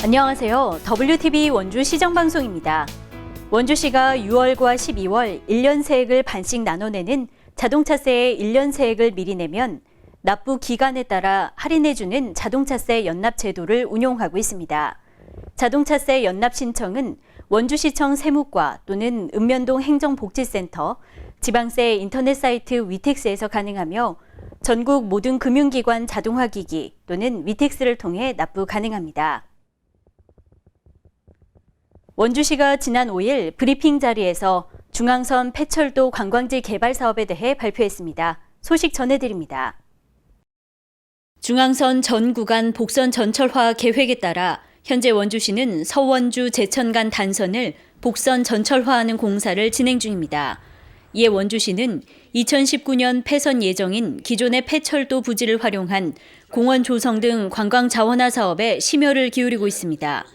안녕하세요. WTV 원주 시정방송입니다. 원주시가 6월과 12월 1년 세액을 반씩 나눠내는 자동차세의 1년 세액을 미리 내면 납부 기간에 따라 할인해주는 자동차세 연납 제도를 운용하고 있습니다. 자동차세 연납 신청은 원주시청 세무과 또는 읍면동 행정복지센터, 지방세 인터넷 사이트 위텍스에서 가능하며 전국 모든 금융기관 자동화기기 또는 위텍스를 통해 납부 가능합니다. 원주시가 지난 5일 브리핑 자리에서 중앙선 폐철도 관광지 개발 사업에 대해 발표했습니다. 소식 전해드립니다. 중앙선 전 구간 복선 전철화 계획에 따라 현재 원주시는 서원주 제천 간 단선을 복선 전철화하는 공사를 진행 중입니다. 이에 원주시는 2019년 폐선 예정인 기존의 폐철도 부지를 활용한 공원 조성 등 관광 자원화 사업에 심혈을 기울이고 있습니다.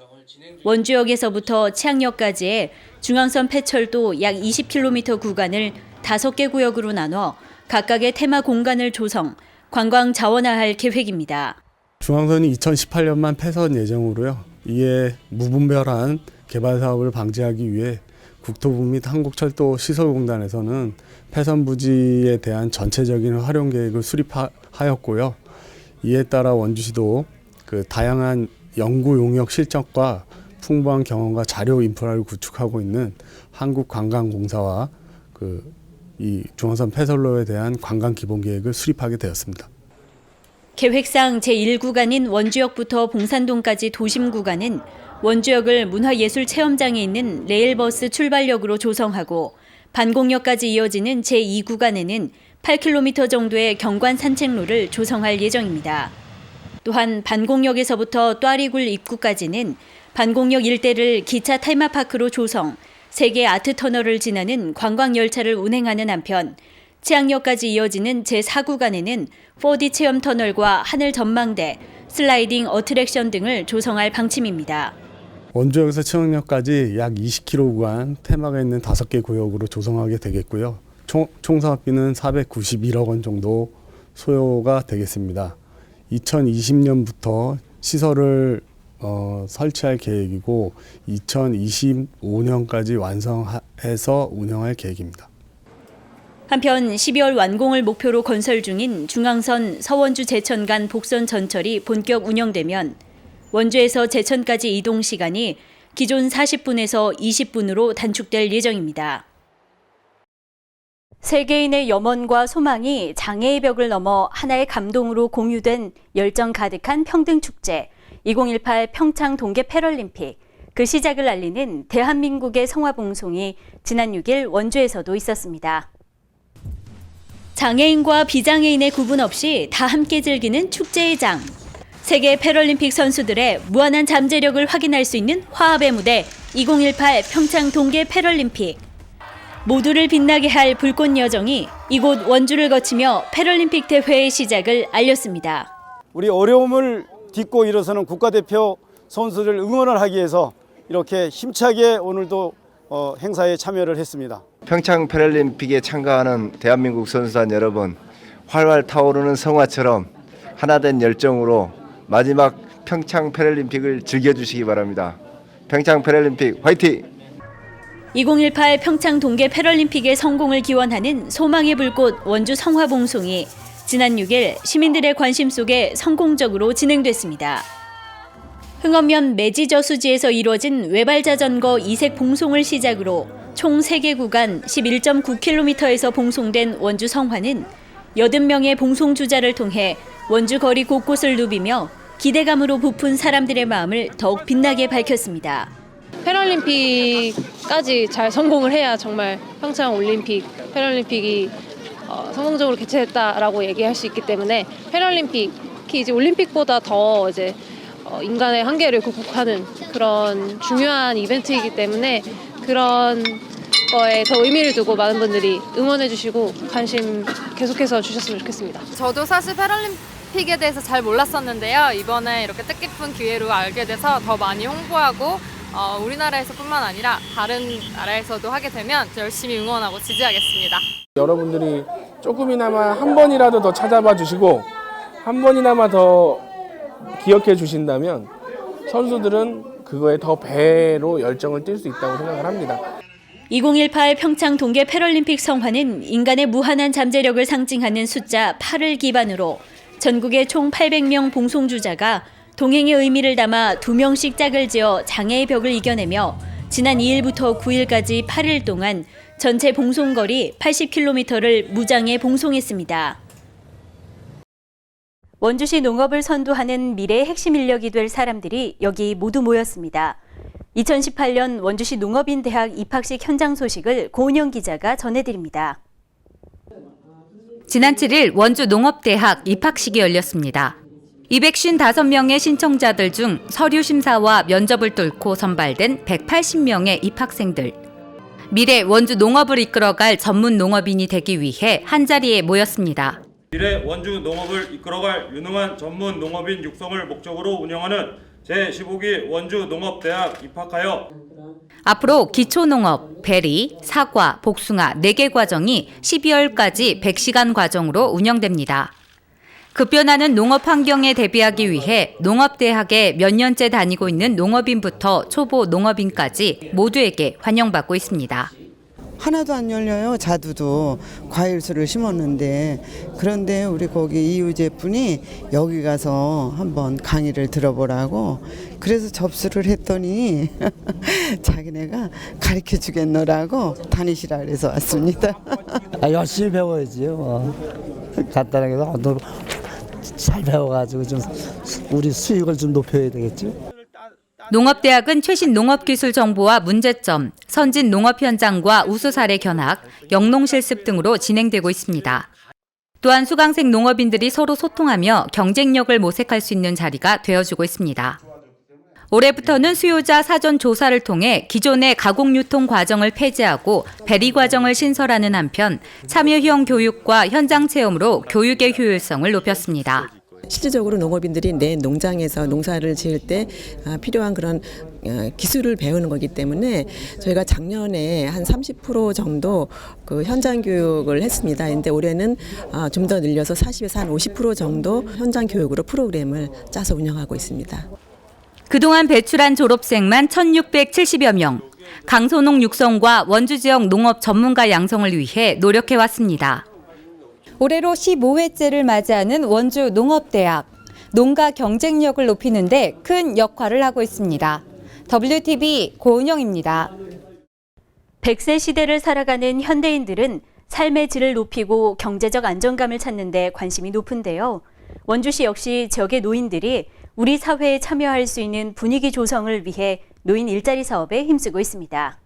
원주역에서부터 치악역까지의 중앙선 폐철도 약 20km 구간을 5개 구역으로 나눠 각각의 테마 공간을 조성, 관광 자원화할 계획입니다. 중앙선이 2018년만 폐선 예정으로요. 이에 무분별한 개발 사업을 방지하기 위해 국토부 및 한국철도시설공단에서는 폐선 부지에 대한 전체적인 활용 계획을 수립하였고요. 이에 따라 원주시도 다양한 연구 용역 실적과 풍부한 경험과 자료 인프라를 구축하고 있는 한국관광공사와 이 중앙선 폐선로에 대한 관광 기본 계획을 수립하게 되었습니다. 계획상 제1구간인 원주역부터 봉산동까지 도심 구간은 원주역을 문화예술체험장에 있는 레일버스 출발역으로 조성하고 반공역까지 이어지는 제2구간에는 8km 정도의 경관 산책로를 조성할 예정입니다. 또한 반공역에서부터 또아리굴 입구까지는 반공역 일대를 기차 테마파크로 조성, 세계 아트터널을 지나는 관광열차를 운행하는 한편 치악역까지 이어지는 제4구간에는 4D 체험터널과 하늘 전망대, 슬라이딩 어트랙션 등을 조성할 방침입니다. 원주역에서 치악역까지 약 20km 구간 테마가 있는 5개 구역으로 조성하게 되겠고요. 총 사업비는 491억 원 정도 소요가 되겠습니다. 2020년부터 시설을 설치할 계획이고 2025년까지 완성해서 운영할 계획입니다. 한편 12월 완공을 목표로 건설 중인 중앙선 서원주 제천 간 복선 전철이 본격 운영되면 원주에서 제천까지 이동 시간이 기존 40분에서 20분으로 단축될 예정입니다. 세계인의 염원과 소망이 장애의 벽을 넘어 하나의 감동으로 공유된 열정 가득한 평등축제 2018 평창 동계 패럴림픽, 그 시작을 알리는 대한민국의 성화봉송이 지난 6일 원주에서도 있었습니다. 장애인과 비장애인의 구분 없이 다 함께 즐기는 축제의 장. 세계 패럴림픽 선수들의 무한한 잠재력을 확인할 수 있는 화합의 무대 2018 평창 동계 패럴림픽. 모두를 빛나게 할 불꽃 여정이 이곳 원주를 거치며 패럴림픽 대회의 시작을 알렸습니다. 우리 어려움을 딛고 일어서는 국가대표 선수를 응원을 하기 위해서 이렇게 힘차게 오늘도 행사에 참여를 했습니다. 평창 패럴림픽에 참가하는 대한민국 선수단 여러분, 활활 타오르는 성화처럼 하나된 열정으로 마지막 평창 패럴림픽을 즐겨주시기 바랍니다. 평창 패럴림픽 화이팅! 2018 평창 동계 패럴림픽의 성공을 기원하는 소망의 불꽃 원주 성화봉송이 지난 6일 시민들의 관심 속에 성공적으로 진행됐습니다. 흥엄면 매지저수지에서 이루어진 외발자전거 이색 봉송을 시작으로 총 3개 구간 11.9km에서 봉송된 원주 성화는 80명의 봉송주자를 통해 원주 거리 곳곳을 누비며 기대감으로 부푼 사람들의 마음을 더욱 빛나게 밝혔습니다. 패럴림픽까지 잘 성공을 해야 정말 평창 올림픽, 패럴림픽이 성공적으로 개최했다라고 얘기할 수 있기 때문에 패럴림픽이 이제 올림픽보다 더 이제 인간의 한계를 극복하는 그런 중요한 이벤트이기 때문에 그런 거에 더 의미를 두고 많은 분들이 응원해 주시고 관심 계속해서 주셨으면 좋겠습니다. 저도 사실 패럴림픽에 대해서 잘 몰랐었는데요. 이번에 이렇게 뜻깊은 기회로 알게 돼서 더 많이 홍보하고 우리나라에서뿐만 아니라 다른 나라에서도 하게 되면 열심히 응원하고 지지하겠습니다. 여러분들이 조금이나마 한 번이라도 더 찾아봐 주시고 한 번이나마 더 기억해 주신다면 선수들은 그거에 더 배로 열정을 띨 수 있다고 생각을 합니다. 2018 평창 동계 패럴림픽 성화는 인간의 무한한 잠재력을 상징하는 숫자 8을 기반으로 전국의 총 800명 봉송주자가 동행의 의미를 담아 2명씩 짝을 지어 장애의 벽을 이겨내며 지난 2일부터 9일까지 8일 동안 전체 봉송거리 80km를 무장애 봉송했습니다. 원주시 농업을 선도하는 미래의 핵심 인력이 될 사람들이 여기 모두 모였습니다. 2018년 원주시 농업인대학 입학식 현장 소식을 고은영 기자가 전해드립니다. 지난 7일 원주 농업대학 입학식이 열렸습니다. 255명의 신청자들 중 서류 심사와 면접을 뚫고 선발된 180명의 입학생들. 미래 원주 농업을 이끌어갈 전문 농업인이 되기 위해 한자리에 모였습니다. 미래 원주 농업을 이끌어갈 유능한 전문 농업인 육성을 목적으로 운영하는 제15기 원주 농업대학 입학하여 앞으로 기초농업, 베리, 사과, 복숭아 4개 과정이 12월까지 100시간 과정으로 운영됩니다. 급변하는 농업 환경에 대비하기 위해 농업대학에 몇 년째 다니고 있는 농업인부터 초보 농업인까지 모두에게 환영받고 있습니다. 하나도 안 열려요. 자두도 과일수를 심었는데 그런데 우리 거기 이우재 분이 여기 가서 한번 강의를 들어보라고 그래서 접수를 했더니 자기네가 가르쳐 주겠노라고 다니시라 그래서 왔습니다. 열심히 배워야지요. 간단하게 잘 배워가지고 좀 우리 수익을 좀 높여야 되겠죠. 농업대학은 최신 농업기술 정보와 문제점, 선진 농업 현장과 우수 사례 견학, 영농실습 등으로 진행되고 있습니다. 또한 수강생 농업인들이 서로 소통하며 경쟁력을 모색할 수 있는 자리가 되어주고 있습니다. 올해부터는 수요자 사전 조사를 통해 기존의 가공 유통 과정을 폐지하고 배리 과정을 신설하는 한편 참여형 교육과 현장 체험으로 교육의 효율성을 높였습니다. 실질적으로 농업인들이 내 농장에서 농사를 지을 때 필요한 그런 기술을 배우는 거기 때문에 저희가 작년에 한 30% 정도 그 현장 교육을 했습니다. 그런데 올해는 좀 더 늘려서 40에서 한 50% 정도 현장 교육으로 프로그램을 짜서 운영하고 있습니다. 그동안 배출한 졸업생만 1,670여 명, 강소농 육성과 원주 지역 농업 전문가 양성을 위해 노력해왔습니다. 올해로 15회째를 맞이하는 원주 농업대학. 농가 경쟁력을 높이는 데 큰 역할을 하고 있습니다. WTV 고은영입니다. 100세 시대를 살아가는 현대인들은 삶의 질을 높이고 경제적 안정감을 찾는 데 관심이 높은데요. 원주시 역시 지역의 노인들이 우리 사회에 참여할 수 있는 분위기 조성을 위해 노인 일자리 사업에 힘쓰고 있습니다.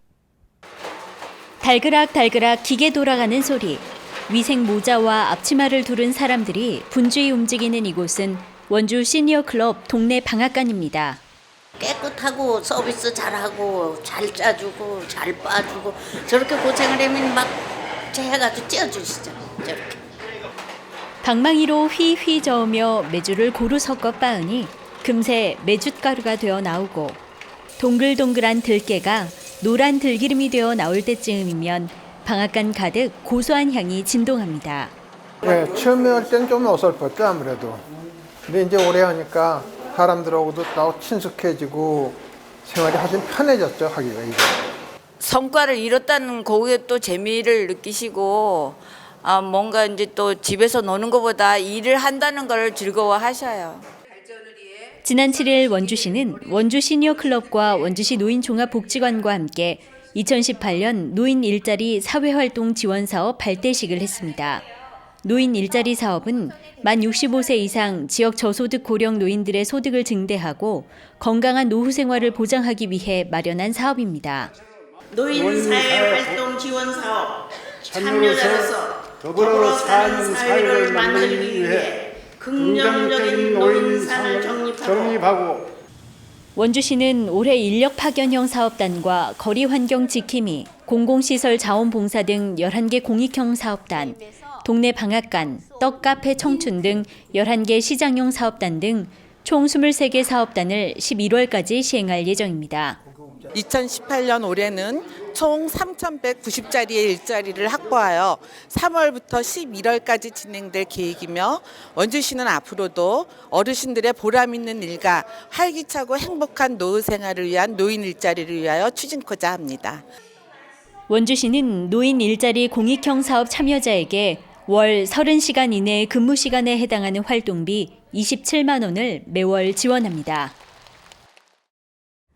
달그락달그락 기계 돌아가는 소리. 위생 모자와 앞치마를 두른 사람들이 분주히 움직이는 이곳은 원주 시니어 클럽 동네 방앗간입니다. 깨끗하고 서비스 잘하고 잘 짜주고 잘 빠주고 저렇게 고생을 하면 막 해가지고 찌어주시죠. 저렇게. 방망이로 휘휘 저으며 메주를 고루 섞어 빻으니 금세 메윷가루가 되어 나오고 동글동글한 들깨가 노란 들기름이 되어 나올 때쯤이면 방앗간 가득 고소한 향이 진동합니다. 네, 처음에 할 때는 좀 어설펐죠 아무래도. 근데 이제 오래 하니까 사람들하고도 더 친숙해지고 생활이 아주 편해졌죠 하기가 이제. 성과를 이뤘다는 거기에 또 재미를 느끼시고 뭔가 이제 또 집에서 노는 것보다 일을 한다는 걸 즐거워하셔요. 지난 7일 원주시는 원주 시니어 클럽과 원주시 노인종합복지관과 함께 2018년 노인 일자리 사회활동 지원 사업 발대식을 했습니다. 노인 일자리 사업은 만 65세 이상 지역 저소득 고령 노인들의 소득을 증대하고 건강한 노후 생활을 보장하기 위해 마련한 사업입니다. 노인 사회활동 지원 사업 참여자로서 더불어 사는 사회를 만들기 위해 긍정적인 노인상을 정립하고 원주시는 올해 인력 파견형 사업단과 거리 환경 지킴이, 공공시설 자원봉사 등 11개 공익형 사업단, 동네 방앗간, 떡카페 청춘 등 11개 시장용 사업단 등 총 23개 사업단을 11월까지 시행할 예정입니다. 2018년 올해는 총 3,190자리의 일자리를 확보하여 3월부터 11월까지 진행될 계획이며 원주시는 앞으로도 어르신들의 보람 있는 일과 활기차고 행복한 노후 생활을 위한 노인 일자리를 위하여 추진코자 합니다. 원주시는 노인 일자리 공익형 사업 참여자에게 월 30시간 이내의 근무 시간에 해당하는 활동비 27만 원을 매월 지원합니다.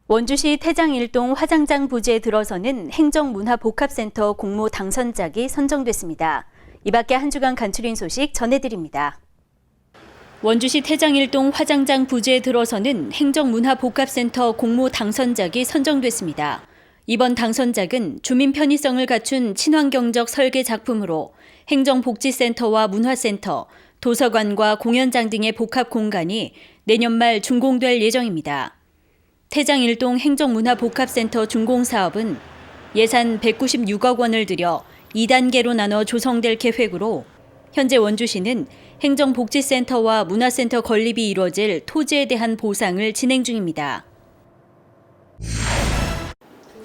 원주시 태장 1동 화장장 부지에 들어서는 행정문화복합센터 공모 당선작이 선정됐습니다. 이 밖에 한 주간 간추린 소식 전해드립니다. 원주시 태장 1동 화장장 부지에 들어서는 행정문화복합센터 공모 당선작이 선정됐습니다. 이번 당선작은 주민 편의성을 갖춘 친환경적 설계 작품으로 행정복지센터와 문화센터, 도서관과 공연장 등의 복합 공간이 내년 말 준공될 예정입니다. 태장 1동 행정문화복합센터 준공사업은 예산 196억 원을 들여 2단계로 나눠 조성될 계획으로 현재 원주시는 행정복지센터와 문화센터 건립이 이루어질 토지에 대한 보상을 진행 중입니다.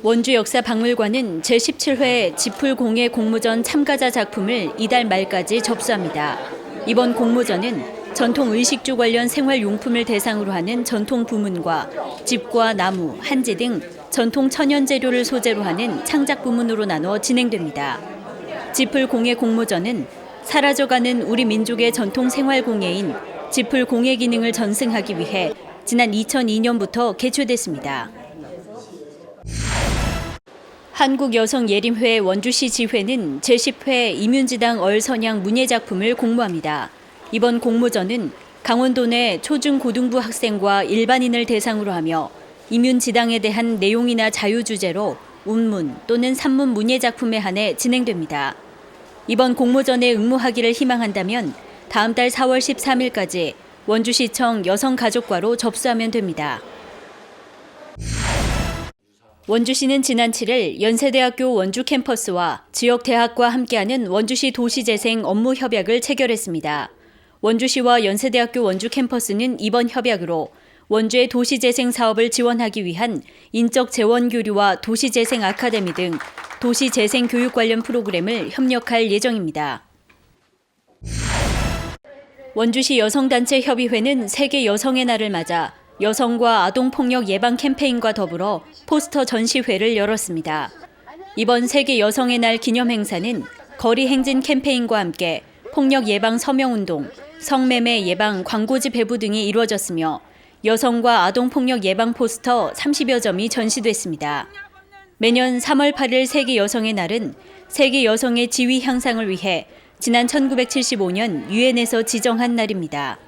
원주역사박물관은 제17회 지풀공예 공모전 참가자 작품을 이달 말까지 접수합니다. 이번 공모전은 전통 의식주 관련 생활용품을 대상으로 하는 전통 부문과 집과 나무, 한지 등 전통 천연 재료를 소재로 하는 창작 부문으로 나눠 진행됩니다. 지풀공예 공모전은 사라져가는 우리 민족의 전통 생활공예인 지풀공예 기능을 전승하기 위해 지난 2002년부터 개최됐습니다. 한국여성예림회 원주시 지회는 제10회 이문지당 얼선양 문예작품을 공모합니다. 이번 공모전은 강원도 내 초중고등부 학생과 일반인을 대상으로 하며 이문지당에 대한 내용이나 자유 주제로 운문 또는 산문 문예작품에 한해 진행됩니다. 이번 공모전에 응모하기를 희망한다면 다음 달 4월 13일까지 원주시청 여성가족과로 접수하면 됩니다. 원주시는 지난 7일 연세대학교 원주 캠퍼스와 지역 대학과 함께하는 원주시 도시재생 업무 협약을 체결했습니다. 원주시와 연세대학교 원주 캠퍼스는 이번 협약으로 원주의 도시재생 사업을 지원하기 위한 인적 재원 교류와 도시재생 아카데미 등 도시재생 교육 관련 프로그램을 협력할 예정입니다. 원주시 여성단체 협의회는 세계 여성의 날을 맞아 여성과 아동폭력 예방 캠페인과 더불어 포스터 전시회를 열었습니다. 이번 세계 여성의 날 기념 행사는 거리 행진 캠페인과 함께 폭력 예방 서명운동, 성매매 예방 광고지 배부 등이 이루어졌으며 여성과 아동폭력 예방 포스터 30여 점이 전시됐습니다. 매년 3월 8일 세계 여성의 날은 세계 여성의 지위 향상을 위해 지난 1975년 유엔에서 지정한 날입니다.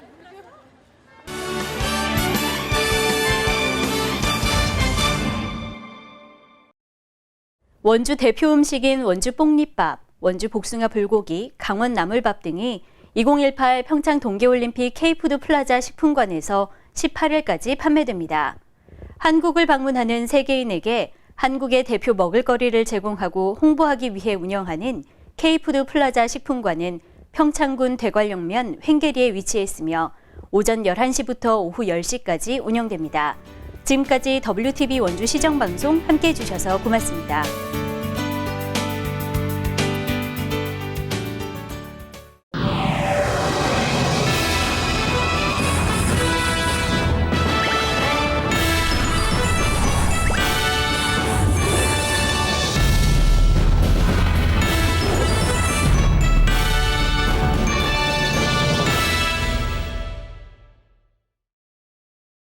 원주 대표 음식인 원주 뽕잎밥, 원주 복숭아 불고기, 강원 나물밥 등이 2018 평창 동계올림픽 K푸드 플라자 식품관에서 18일까지 판매됩니다. 한국을 방문하는 세계인에게 한국의 대표 먹을거리를 제공하고 홍보하기 위해 운영하는 K푸드 플라자 식품관은 평창군 대관령면 횡계리에 위치해 있으며 오전 11시부터 오후 10시까지 운영됩니다. 지금까지 WTV 원주 시정방송 함께해 주셔서 고맙습니다.